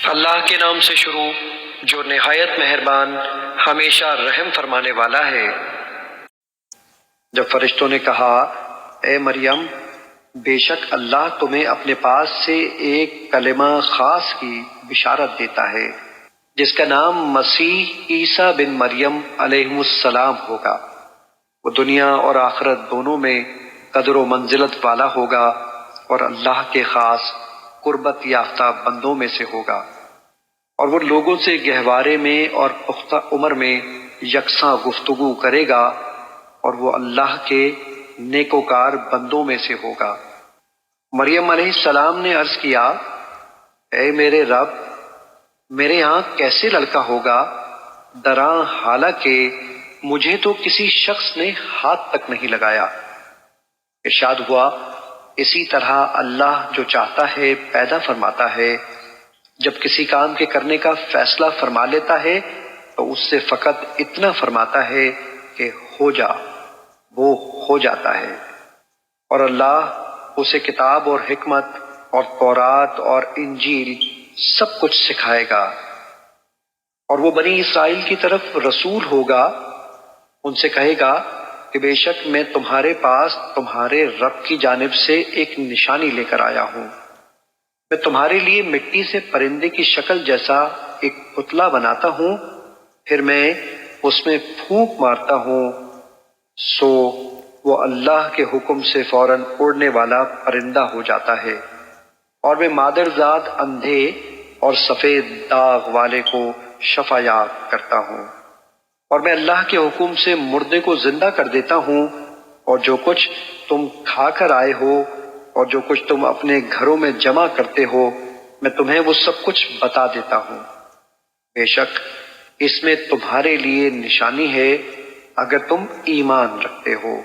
اللہ کے نام سے شروع جو نہایت مہربان ہمیشہ رحم فرمانے والا ہے۔ جب فرشتوں نے کہا اے مریم بے شک اللہ تمہیں اپنے پاس سے ایک کلمہ خاص کی بشارت دیتا ہے جس کا نام مسیح عیسیٰ بن مریم علیہ السلام ہوگا۔ وہ دنیا اور آخرت دونوں میں قدر و منزلت والا ہوگا اور اللہ کے خاص قربت یافتہ بندوں میں سے ہوگا، اور وہ لوگوں سے گہوارے میں اور پختہ عمر میں یکساں گفتگو کرے گا، اور وہ اللہ کے نیکوکار بندوں میں سے ہوگا۔ مریم علیہ السلام نے عرض کیا اے میرے رب، میرے ہاں کیسے لڑکا ہوگا، دراں حالانکہ مجھے تو کسی شخص نے ہاتھ تک نہیں لگایا۔ ارشاد ہوا اسی طرح اللہ جو چاہتا ہے پیدا فرماتا ہے، جب کسی کام کے کرنے کا فیصلہ فرما لیتا ہے تو اس سے فقط اتنا فرماتا ہے کہ ہو جا، وہ ہو جاتا ہے۔ اور اللہ اسے کتاب اور حکمت اور تورات اور انجیل سب کچھ سکھائے گا، اور وہ بنی اسرائیل کی طرف رسول ہوگا۔ ان سے کہے گا کہ بے شک میں تمہارے پاس تمہارے رب کی جانب سے ایک نشانی لے کر آیا ہوں۔ میں تمہارے لیے مٹی سے پرندے کی شکل جیسا ایک پتلا بناتا ہوں، پھر میں اس میں پھونک مارتا ہوں، سو وہ اللہ کے حکم سے فوراً اڑنے والا پرندہ ہو جاتا ہے، اور میں مادرزاد اندھے اور سفید داغ والے کو شفا یاب کرتا ہوں، اور میں اللہ کے حکم سے مردے کو زندہ کر دیتا ہوں، اور جو کچھ تم کھا کر آئے ہو اور جو کچھ تم اپنے گھروں میں جمع کرتے ہو میں تمہیں وہ سب کچھ بتا دیتا ہوں۔ بے شک اس میں تمہارے لیے نشانی ہے اگر تم ایمان رکھتے ہو۔